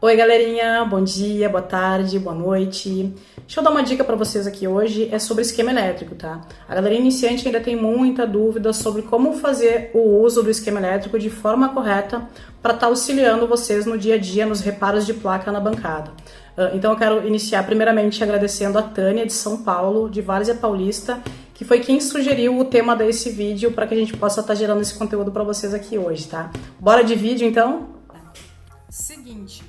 Oi galerinha, bom dia, boa tarde, boa noite. Deixa eu dar uma dica para vocês aqui hoje, é sobre esquema elétrico, tá? A galera iniciante ainda tem muita dúvida sobre como fazer o uso do esquema elétrico de forma correta para estar auxiliando vocês no dia a dia, nos reparos de placa na bancada. Então eu quero iniciar primeiramente agradecendo a Tânia de São Paulo, de Várzea Paulista, que foi quem sugeriu o tema desse vídeo para que a gente possa estar gerando esse conteúdo para vocês aqui hoje, tá? Bora de vídeo então? Seguinte,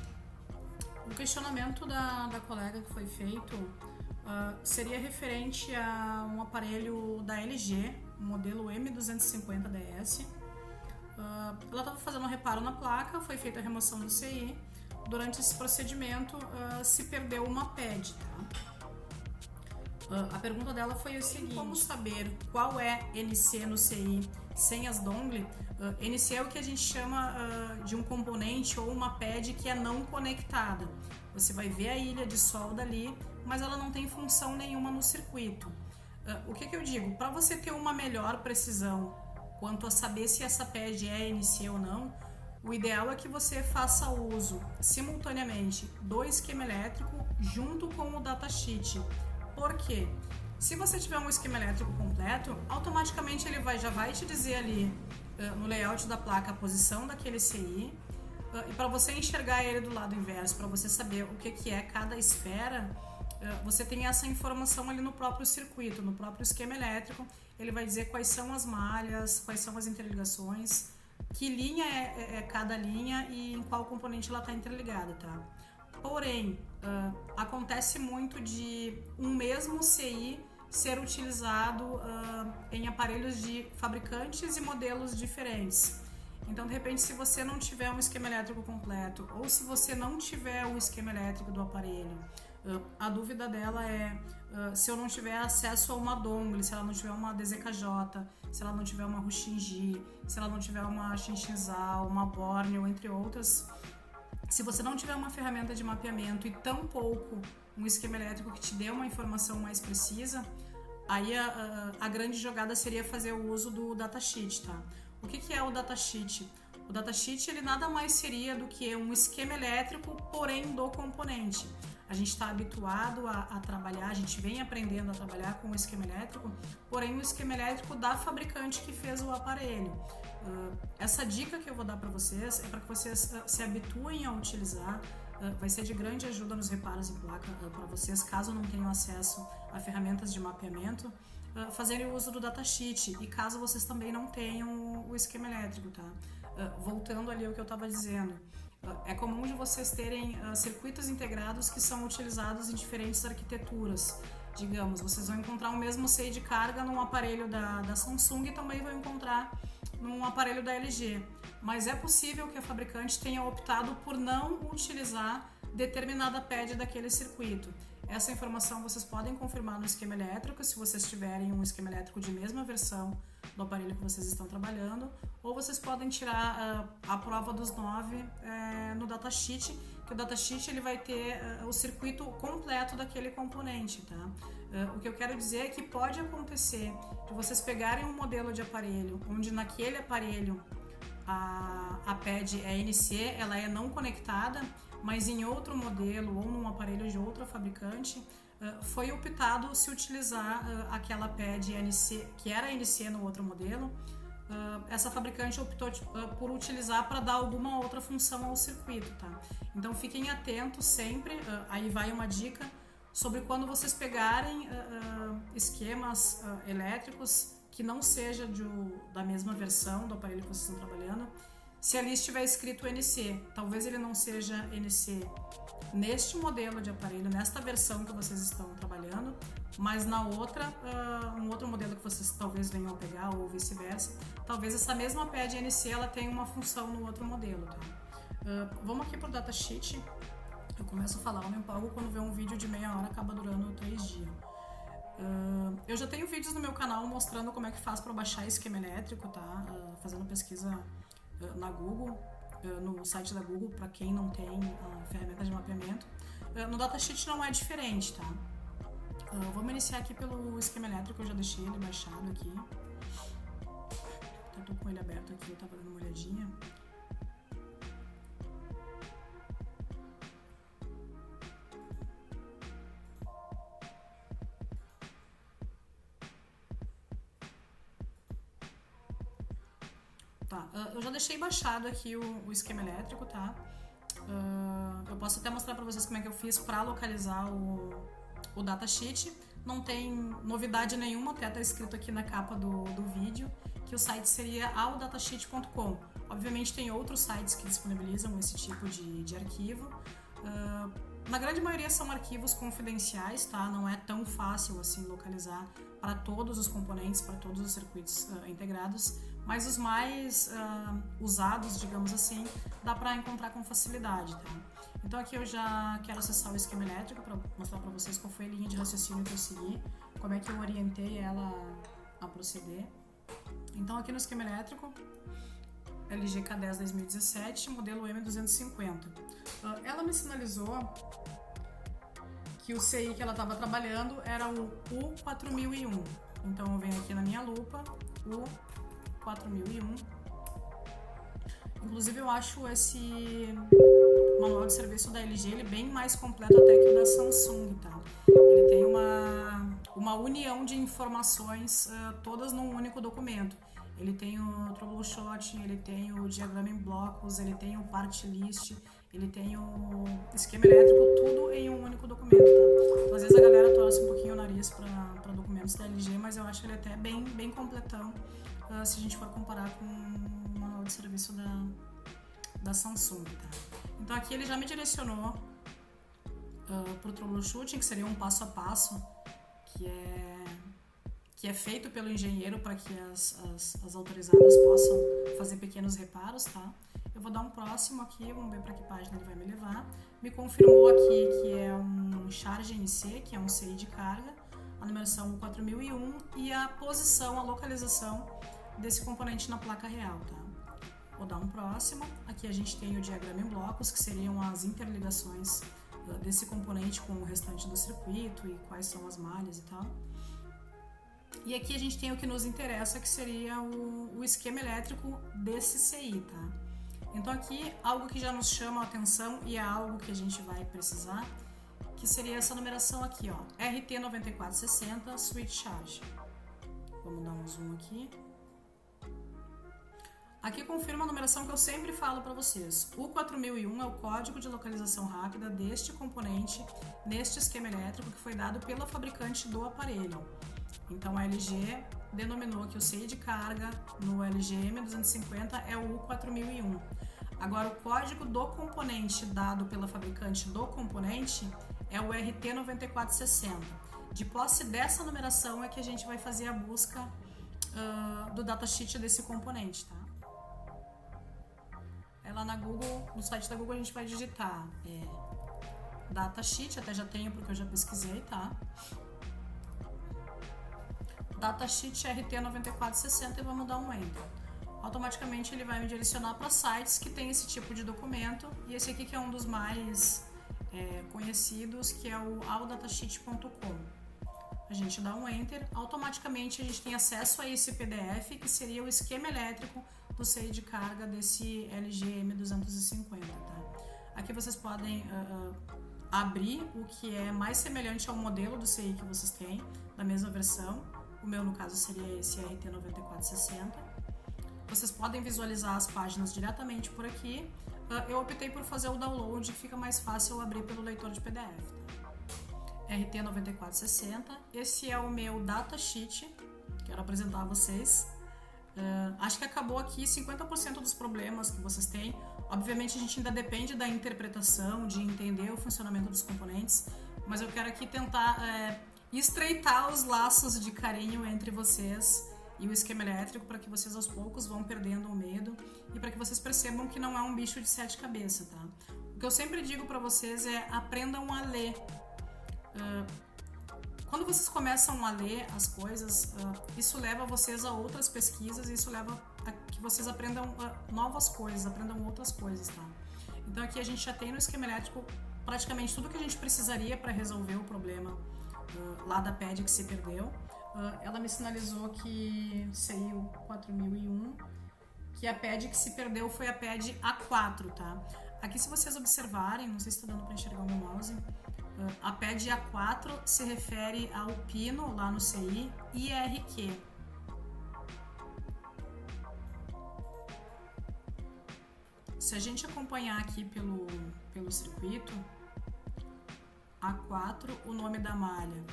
o questionamento da colega que foi feito seria referente a um aparelho da LG, modelo M250DS. Ela estava fazendo um reparo na placa, foi feita a remoção do CI. Durante esse procedimento se perdeu uma pad, tá? A pergunta dela foi o seguinte: como saber qual é NC no CI sem as dongle? NC é o que a gente chama de um componente ou uma pad que é não conectada. Você vai ver a ilha de solda ali, mas ela não tem função nenhuma no circuito. O que eu digo? Para você ter uma melhor precisão quanto a saber se essa pad é NC ou não, o ideal é que você faça uso simultaneamente do esquema elétrico junto com o datasheet. Por quê? Se você tiver um esquema elétrico completo, automaticamente ele já vai te dizer ali no layout da placa a posição daquele CI, e para você enxergar ele do lado inverso, para você saber o que é cada esfera, você tem essa informação ali no próprio circuito, no próprio esquema elétrico. Ele vai dizer quais são as malhas, quais são as interligações, que linha é cada linha e em qual componente ela está interligada, tá? Porém, acontece muito de um mesmo CI ser utilizado em aparelhos de fabricantes e modelos diferentes. Então, de repente, se você não tiver um esquema elétrico completo ou se você não tiver o esquema elétrico do aparelho, a dúvida dela é se eu não tiver acesso a uma dongle, se ela não tiver uma DZKJ, se ela não tiver uma Rushinji, se ela não tiver uma Shinshinzal, uma Borneo, entre outras. Se você não tiver uma ferramenta de mapeamento e tampouco um esquema elétrico que te dê uma informação mais precisa, aí a grande jogada seria fazer o uso do datasheet, tá? O que é o datasheet? O datasheet ele nada mais seria do que um esquema elétrico, porém do componente. A gente está habituado a trabalhar, a gente vem aprendendo a trabalhar com o esquema elétrico, porém o esquema elétrico da fabricante que fez o aparelho. Essa dica que eu vou dar para vocês é para que vocês se habituem a utilizar. Vai ser de grande ajuda nos reparos em placa para vocês, caso não tenham acesso a ferramentas de mapeamento, fazerem o uso do datasheet, e caso vocês também não tenham o esquema elétrico, tá? Voltando ali ao que eu estava dizendo, é comum de vocês terem circuitos integrados que são utilizados em diferentes arquiteturas. Digamos, vocês vão encontrar o mesmo CI de carga num aparelho da Samsung e também vão encontrar num aparelho da LG. Mas é possível que a fabricante tenha optado por não utilizar determinada pad daquele circuito. Essa informação vocês podem confirmar no esquema elétrico, se vocês tiverem um esquema elétrico de mesma versão do aparelho que vocês estão trabalhando, ou vocês podem tirar a prova dos 9 no datasheet, que o datasheet ele vai ter o circuito completo daquele componente, tá? O que eu quero dizer é que pode acontecer de vocês pegarem um modelo de aparelho onde naquele aparelho a pad é NC, ela é não conectada, mas em outro modelo ou num aparelho de outra fabricante foi optado se utilizar aquela pad NC, que era NC no outro modelo. Essa fabricante optou por utilizar para dar alguma outra função ao circuito, tá? Então fiquem atentos sempre, aí vai uma dica sobre quando vocês pegarem esquemas elétricos que não seja da mesma versão do aparelho que vocês estão trabalhando. Se ali estiver escrito NC, talvez ele não seja NC neste modelo de aparelho, nesta versão que vocês estão trabalhando, mas na outra, um outro modelo que vocês talvez venham a pegar ou vice-versa, talvez essa mesma pad NC ela tenha uma função no outro modelo, tá? Vamos aqui pro datasheet. Eu começo a falar, eu me empolgo quando vê um vídeo de meia hora, acaba durando 3 dias. Eu já tenho vídeos no meu canal mostrando como é que faz para baixar esquema elétrico, tá? Fazendo pesquisa na Google, no site da Google, para quem não tem a ferramenta de mapeamento. No datasheet não é diferente, tá? Vamos iniciar aqui pelo esquema elétrico, eu já deixei ele baixado aqui. Eu tô com ele aberto aqui, eu tava dando uma olhadinha. Tá, eu já deixei baixado aqui o esquema elétrico, tá? Eu posso até mostrar para vocês como é que eu fiz para localizar o datasheet. Não tem novidade nenhuma, até tá escrito aqui na capa do vídeo que o site seria audatasheet.com. Obviamente tem outros sites que disponibilizam esse tipo de arquivo. Na grande maioria são arquivos confidenciais, tá? Não é tão fácil assim localizar para todos os componentes, para todos os circuitos integrados, mas os mais usados, digamos assim, dá para encontrar com facilidade, tá? Então aqui eu já quero acessar o esquema elétrico para mostrar para vocês qual foi a linha de raciocínio que eu segui, como é que eu orientei ela a proceder. Então aqui no esquema elétrico, LG K10 2017, modelo M250. Ela me sinalizou que o CI que ela estava trabalhando era o U4001. Então eu venho aqui na minha lupa, U4001. Inclusive eu acho esse manual de serviço da LG ele bem mais completo até que o da Samsung, tá? Ele tem uma união de informações todas num único documento. Ele tem o troubleshooting, ele tem o diagrama em blocos, ele tem o part list, ele tem o esquema elétrico, tudo em um único documento, tá? Então, às vezes a galera torce um pouquinho o nariz para documentos da LG, mas eu acho ele até bem completão se a gente for comparar com o manual de serviço da Samsung, tá? Então aqui ele já me direcionou para o troubleshooting, que seria um passo a passo, que é feito pelo engenheiro para que as autorizadas possam fazer pequenos reparos, tá? Eu vou dar um próximo aqui, vamos ver para que página ele vai me levar. Me confirmou aqui que é um Charge NC, que é um CI de carga, a numeração 4001 e a posição, a localização desse componente na placa real, tá? Vou dar um próximo. Aqui a gente tem o diagrama em blocos, que seriam as interligações desse componente com o restante do circuito e quais são as malhas e tal. E aqui a gente tem o que nos interessa, que seria o esquema elétrico desse CI, tá? Então aqui, algo que já nos chama a atenção e é algo que a gente vai precisar, que seria essa numeração aqui, ó, RT9460 Switch Charge. Vamos dar um zoom aqui. Aqui confirma a numeração que eu sempre falo para vocês. O 4001 é o código de localização rápida deste componente neste esquema elétrico que foi dado pela fabricante do aparelho. Então a LG denominou que o CI de carga no LG M250 é o U4001. Agora o código do componente dado pela fabricante do componente é o RT9460. De posse dessa numeração é que a gente vai fazer a busca do datasheet desse componente, tá? Lá na Google, no site da Google a gente vai digitar datasheet, até já tenho porque eu já pesquisei, tá? Datasheet RT9460 e vamos dar um Enter. Automaticamente ele vai me direcionar para sites que tem esse tipo de documento e esse aqui que é um dos mais conhecidos, que é o audatasheet.com. A gente dá um Enter, automaticamente a gente tem acesso a esse PDF, que seria o esquema elétrico do CI de carga desse LG M250, tá? Aqui vocês podem abrir o que é mais semelhante ao modelo do CI que vocês têm, da mesma versão. O meu, no caso, seria esse RT9460. Vocês podem visualizar as páginas diretamente por aqui. Eu optei por fazer o download, que fica mais fácil abrir pelo leitor de PDF. RT9460. Esse é o meu datasheet. Quero apresentar a vocês. Acho que acabou aqui 50% dos problemas que vocês têm. Obviamente a gente ainda depende da interpretação, de entender o funcionamento dos componentes, mas eu quero aqui tentar estreitar os laços de carinho entre vocês e o esquema elétrico para que vocês aos poucos vão perdendo o medo e para que vocês percebam que não é um bicho de sete cabeças, tá? O que eu sempre digo para vocês é aprendam a ler. Quando vocês começam a ler as coisas, isso leva vocês a outras pesquisas, isso leva a que vocês aprendam novas coisas, aprendam outras coisas, tá? Então aqui a gente já tem no esquema elétrico praticamente tudo que a gente precisaria para resolver o problema lá da PED que se perdeu. Ela me sinalizou que seria o 4001, que a PED que se perdeu foi a PED A4, tá? Aqui se vocês observarem, não sei se está dando para enxergar o meu mouse, a PED A4 se refere ao pino lá no CI IRQ. se a gente acompanhar aqui pelo circuito, A4, o nome da malha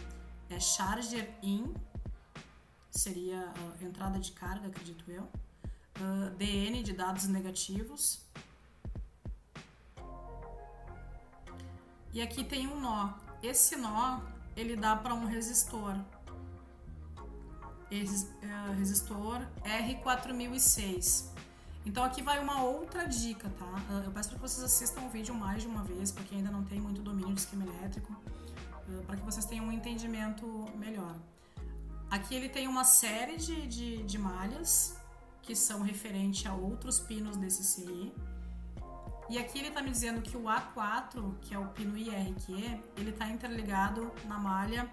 é Charger In, seria entrada de carga, acredito eu. DN de dados negativos. E aqui tem um nó. Esse nó, ele dá para um resistor. Resistor R4006. Então aqui vai uma outra dica, tá? Eu peço para que vocês assistam o vídeo mais de uma vez, para quem ainda não tem muito domínio de esquema elétrico, para que vocês tenham um entendimento melhor. Aqui ele tem uma série de malhas que são referentes a outros pinos desse CI. E aqui ele está me dizendo que o A4, que é o pino IRQ, ele está interligado na malha,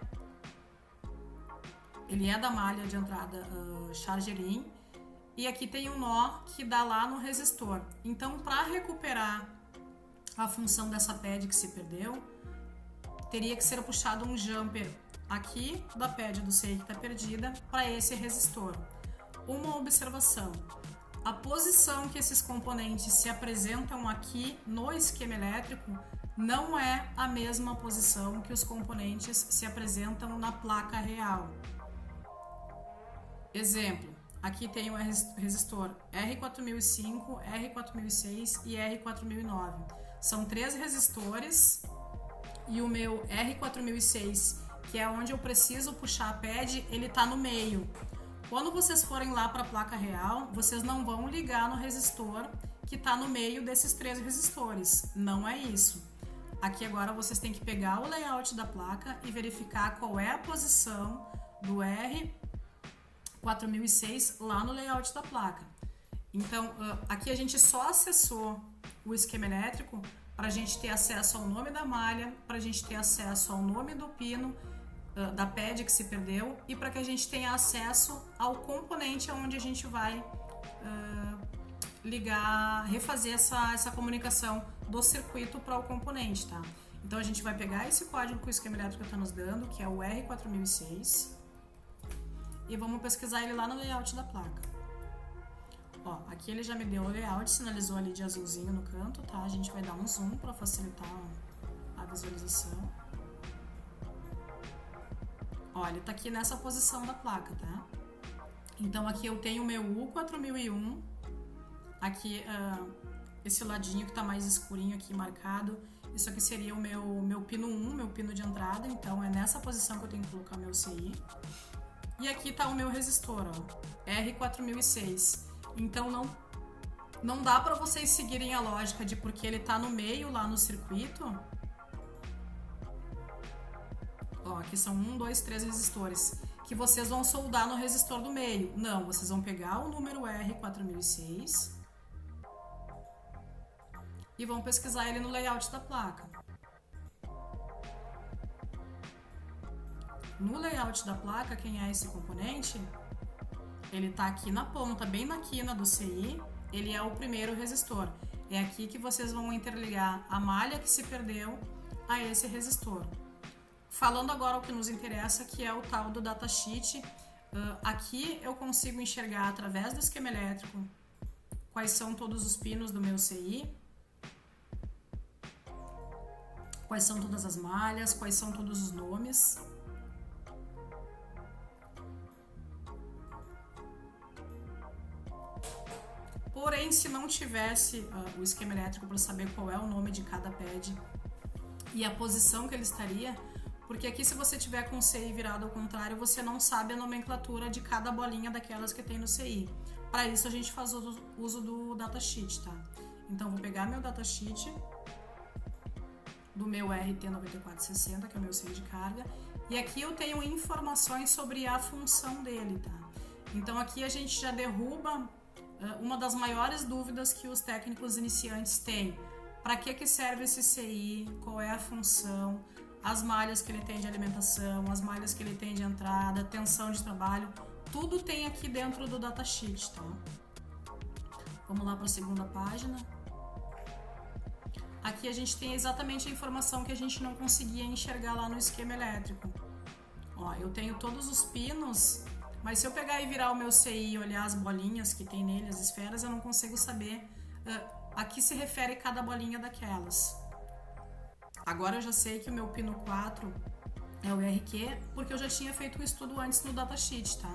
ele é da malha de entrada Charger In, e aqui tem um nó que dá lá no resistor. Então, para recuperar a função dessa pad que se perdeu, teria que ser puxado um jumper aqui da pad do CI que está perdida para esse resistor. Uma observação: a posição que esses componentes se apresentam aqui no esquema elétrico não é a mesma posição que os componentes se apresentam na placa real. Exemplo, aqui tem o resistor R4005, R4006 e R4009. São 3 resistores e o meu R4006, que é onde eu preciso puxar a pad, ele está no meio. Quando vocês forem lá para a placa real, vocês não vão ligar no resistor que está no meio desses 3 resistores. Não é isso. Aqui agora vocês têm que pegar o layout da placa e verificar qual é a posição do R4006 lá no layout da placa. Então, aqui a gente só acessou o esquema elétrico para a gente ter acesso ao nome da malha, para a gente ter acesso ao nome do pino, da pad que se perdeu, e para que a gente tenha acesso ao componente onde a gente vai ligar, refazer essa comunicação do circuito para o componente, tá? Então a gente vai pegar esse código que o esquema elétrico está nos dando, que é o R4006, e vamos pesquisar ele lá no layout da placa. Ó, aqui ele já me deu o layout, sinalizou ali de azulzinho no canto, tá? A gente vai dar um zoom para facilitar a visualização. Ó, ele tá aqui nessa posição da placa, tá? Então aqui eu tenho o meu U4001, aqui esse ladinho que tá mais escurinho aqui marcado, isso aqui seria o meu pino 1, meu pino de entrada, então é nessa posição que eu tenho que colocar meu CI. E aqui tá o meu resistor, ó, R4006. Então não dá para vocês seguirem a lógica de porque ele tá no meio lá no circuito. Ó, aqui são 1, 2, 3 resistores que vocês vão soldar no resistor do meio. Não, vocês vão pegar o número R4006 e vão pesquisar ele no layout da placa. No layout da placa, quem é esse componente? Ele está aqui na ponta, bem na quina do CI, ele é o primeiro resistor. É aqui que vocês vão interligar a malha que se perdeu a esse resistor. Falando agora o que nos interessa, que é o tal do datasheet, aqui eu consigo enxergar através do esquema elétrico quais são todos os pinos do meu CI, quais são todas as malhas, quais são todos os nomes. Porém, se não tivesse o esquema elétrico para saber qual é o nome de cada pad e a posição que ele estaria, porque aqui se você tiver com o CI virado ao contrário, você não sabe a nomenclatura de cada bolinha daquelas que tem no CI. Para isso a gente faz uso do datasheet, tá? Então vou pegar meu datasheet do meu RT9460, que é o meu CI de carga, e aqui eu tenho informações sobre a função dele, tá? Então aqui a gente já derruba uma das maiores dúvidas que os técnicos iniciantes têm. Para que serve esse CI? Qual é a função? As malhas que ele tem de alimentação, as malhas que ele tem de entrada, tensão de trabalho, tudo tem aqui dentro do datasheet, tá? Vamos lá para a segunda página. Aqui a gente tem exatamente a informação que a gente não conseguia enxergar lá no esquema elétrico. Ó, eu tenho todos os pinos, mas se eu pegar e virar o meu CI e olhar as bolinhas que tem nele, as esferas, eu não consigo saber a que se refere cada bolinha daquelas. Agora eu já sei que o meu pino 4 é o IRQ, porque eu já tinha feito um estudo antes no datasheet, tá?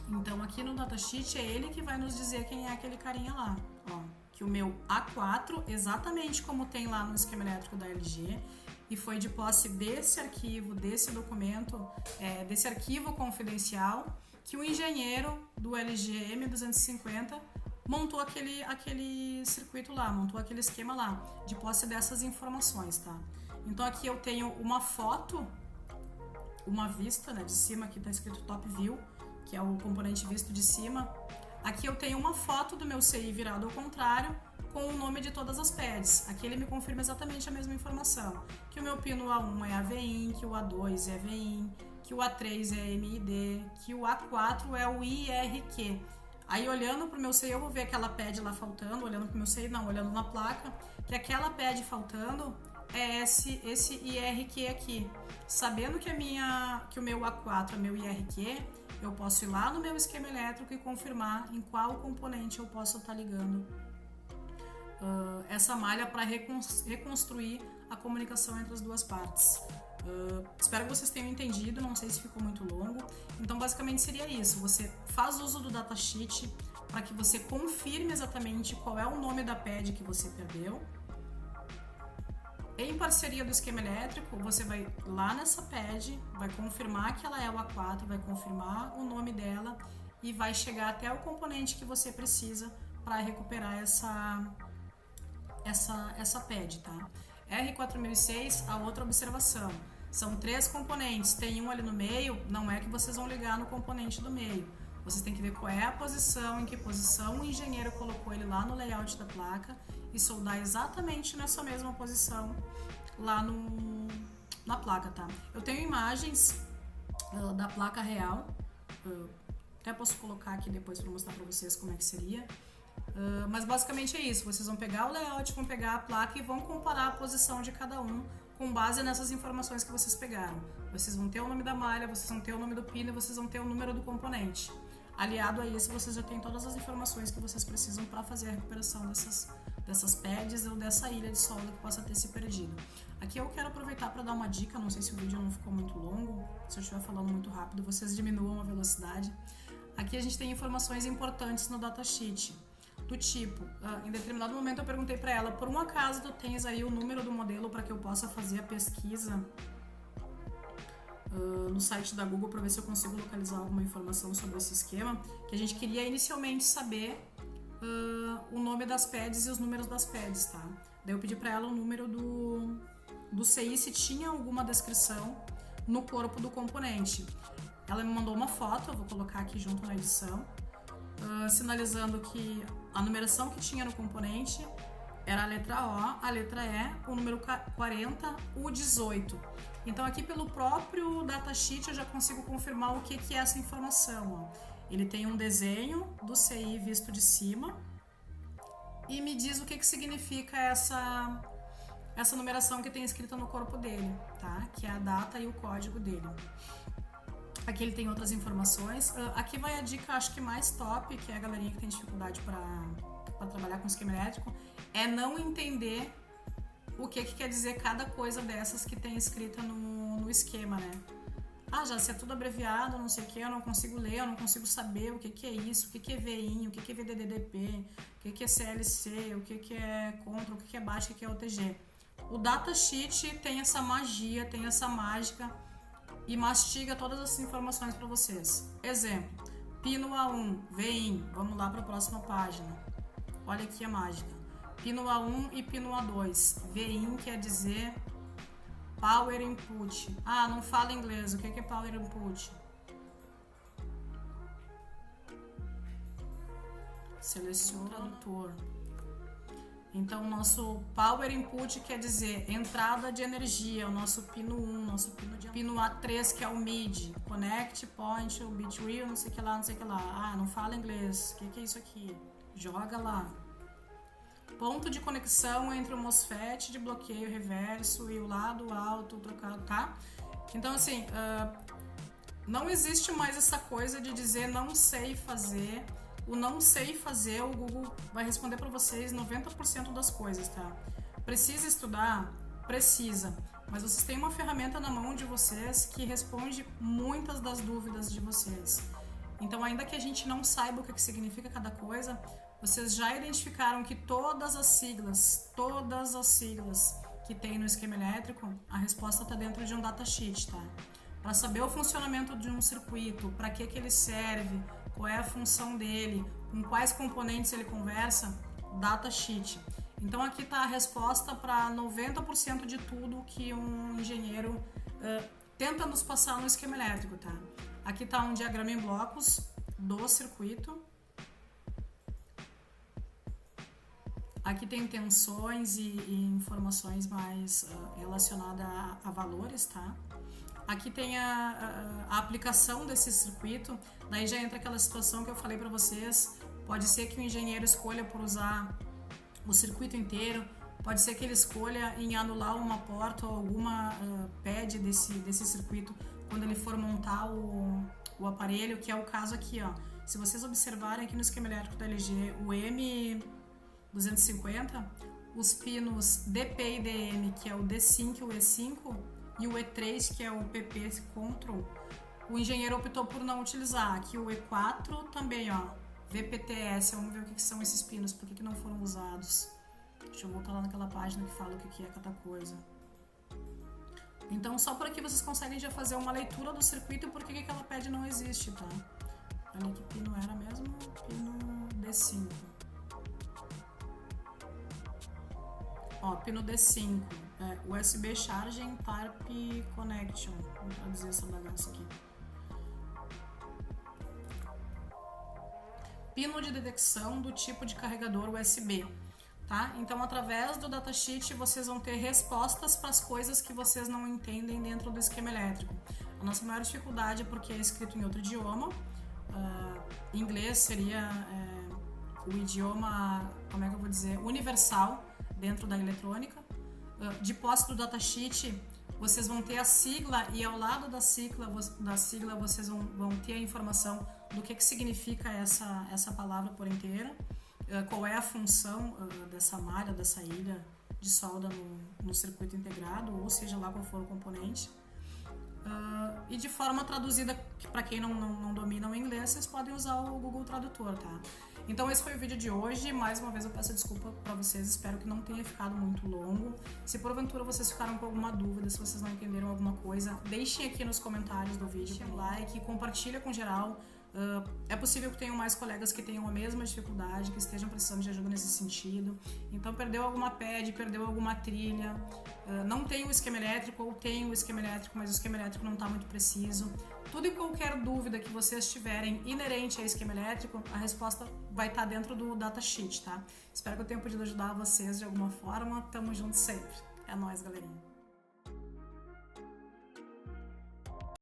Então aqui no datasheet é ele que vai nos dizer quem é aquele carinha lá, ó. Que o meu A4, exatamente como tem lá no esquema elétrico da LG, e foi de posse desse arquivo, desse documento, desse arquivo confidencial, que o engenheiro do LG M250 montou aquele circuito lá, montou aquele esquema lá, de posse dessas informações, tá? Então aqui eu tenho uma foto, uma vista, né, de cima, aqui tá escrito Top View, que é o componente visto de cima. Aqui eu tenho uma foto do meu CI virado ao contrário, com o nome de todas as pads. Aqui ele me confirma exatamente a mesma informação, que o meu pino A1 é a VIN, que o A2 é a VIN, que o A3 é a MID, que o A4 é o IRQ. Aí olhando pro meu CI eu vou ver aquela pad lá faltando, olhando pro meu CI não, olhando na placa, que aquela pad faltando é esse IRQ aqui. Sabendo que o meu A4 é meu IRQ, eu posso ir lá no meu esquema elétrico e confirmar em qual componente eu posso estar ligando essa malha para reconstruir a comunicação entre as duas partes. Espero que vocês tenham entendido, não sei se ficou muito longo. Então basicamente seria isso, você faz uso do datasheet para que você confirme exatamente qual é o nome da pad que você perdeu. Em parceria do esquema elétrico, você vai lá nessa pad, vai confirmar que ela é o A4, vai confirmar o nome dela e vai chegar até o componente que você precisa para recuperar essa pad, tá? R4006, a outra observação. São 3 componentes, tem um ali no meio, não é que vocês vão ligar no componente do meio. Vocês têm que ver qual é a posição, em que posição o engenheiro colocou ele lá no layout da placa e soldar exatamente nessa mesma posição lá na placa, tá? Eu tenho imagens da placa real, até posso colocar aqui depois para mostrar para vocês como é que seria. Mas basicamente é isso, vocês vão pegar o layout, vão pegar a placa e vão comparar a posição de cada um com base nessas informações que vocês pegaram. Vocês vão ter o nome da malha, vocês vão ter o nome do pino e vocês vão ter o número do componente. Aliado a isso, vocês já têm todas as informações que vocês precisam para fazer a recuperação dessas pads ou dessa ilha de solda que possa ter se perdido. Aqui eu quero aproveitar para dar uma dica, não sei se o vídeo não ficou muito longo, se eu estiver falando muito rápido, vocês diminuam a velocidade. Aqui a gente tem informações importantes no datasheet, do tipo, em determinado momento eu perguntei para ela, por um acaso tu tens aí o número do modelo para que eu possa fazer a pesquisa no site da Google para ver se eu consigo localizar alguma informação sobre esse esquema, que a gente queria inicialmente saber o nome das pads e os números das pads, tá? Daí eu pedi para ela o número do CI, se tinha alguma descrição no corpo do componente. Ela me mandou uma foto, eu vou colocar aqui junto na edição, sinalizando que a numeração que tinha no componente era a letra O, a letra E, o número 40, o 18. Então aqui pelo próprio datasheet eu já consigo confirmar o que é essa informação. Ó. Ele tem um desenho do CI visto de cima e me diz o que significa essa numeração que tem escrita no corpo dele, tá? Que é a data e o código dele. Aqui ele tem outras informações. Aqui vai a dica, acho que mais top, que é a galerinha que tem dificuldade para trabalhar com esquema elétrico, é não entender o que quer dizer cada coisa dessas que tem escrita no esquema, né? Já se é tudo abreviado, não sei o que, eu não consigo ler, eu não consigo saber o que é isso, o que é VIN, o que é VDDP, o que é CLC, o que é contra, o que é baixo, o que é OTG. O datasheet tem essa magia, tem essa mágica e mastiga todas essas informações para vocês. Exemplo, pino A1, VIN, vamos lá para a próxima página. Olha aqui a mágica. Pino A1 e pino A2. VIN quer dizer Power Input. Não fala inglês. O que é Power Input? Seleciona o tradutor. Então, o nosso Power Input quer dizer entrada de energia, o nosso pino 1, nosso pino A3, que é o MIDI, Connect, Point, o Bitwheel, não sei o que lá, não sei o que lá. Não fala inglês, o que é isso aqui? Joga lá. Ponto de conexão entre o MOSFET de bloqueio reverso e o lado alto trocado, tá? Então, assim, não existe mais essa coisa de dizer não sei fazer, o não sei fazer, o Google vai responder para vocês 90% das coisas, tá? Precisa estudar? Precisa. Mas vocês têm uma ferramenta na mão de vocês que responde muitas das dúvidas de vocês. Então, ainda que a gente não saiba o que significa cada coisa, vocês já identificaram que todas as siglas que tem no esquema elétrico, a resposta está dentro de um datasheet, tá? Para saber o funcionamento de um circuito, para que ele serve, qual é a função dele, com quais componentes ele conversa, datasheet. Então aqui está a resposta para 90% de tudo que um engenheiro tenta nos passar no esquema elétrico, tá? Aqui está um diagrama em blocos do circuito. Aqui tem tensões e informações mais relacionadas a valores, tá? Aqui tem a aplicação desse circuito, daí já entra aquela situação que eu falei para vocês, pode ser que o engenheiro escolha por usar o circuito inteiro, pode ser que ele escolha em anular uma porta ou alguma pad desse circuito quando ele for montar o aparelho, que é o caso aqui, ó. Se vocês observarem aqui no esquema elétrico da LG, o M250, os pinos DP e DM, que é o D5 e o E5, e o E3, que é o PP Control, o engenheiro optou por não utilizar. Aqui o E4 também, ó, VPTS, vamos ver o que são esses pinos, por que não foram usados. Deixa eu voltar lá naquela página que fala o que é cada coisa. Então, só por aqui vocês conseguem já fazer uma leitura do circuito e por que aquela pad não existe, tá? Ali que pino era mesmo? Pino D5. Ó, pino D5, USB Charging Type Connection. Vamos traduzir essa bagaça aqui. Pino de detecção do tipo de carregador USB, tá? Então, através do datasheet, vocês vão ter respostas para as coisas que vocês não entendem dentro do esquema elétrico. A nossa maior dificuldade é porque é escrito em outro idioma. Inglês seria o idioma, como é que eu vou dizer, universal dentro da eletrônica. De posse do datasheet, vocês vão ter a sigla e ao lado da sigla vocês vão ter a informação do que significa essa palavra por inteiro, qual é a função dessa malha, dessa ilha de solda no circuito integrado, ou seja lá qual for o componente. E de forma traduzida, para quem não domina o inglês, vocês podem usar o Google Tradutor, tá? Então esse foi o vídeo de hoje. Mais uma vez eu peço desculpa para vocês, espero que não tenha ficado muito longo. Se porventura vocês ficaram com alguma dúvida, se vocês não entenderam alguma coisa, deixem aqui nos comentários do vídeo, deixem um like, compartilha com geral. É possível que tenham mais colegas que tenham a mesma dificuldade, que estejam precisando de ajuda nesse sentido. Então, perdeu alguma pad, perdeu alguma trilha, não tem o esquema elétrico ou tem o esquema elétrico, mas o esquema elétrico não está muito preciso. Tudo e qualquer dúvida que vocês tiverem inerente ao esquema elétrico, a resposta vai estar dentro do datasheet, tá? Espero que eu tenha podido ajudar vocês de alguma forma. Tamo junto sempre. É nóis, galerinha.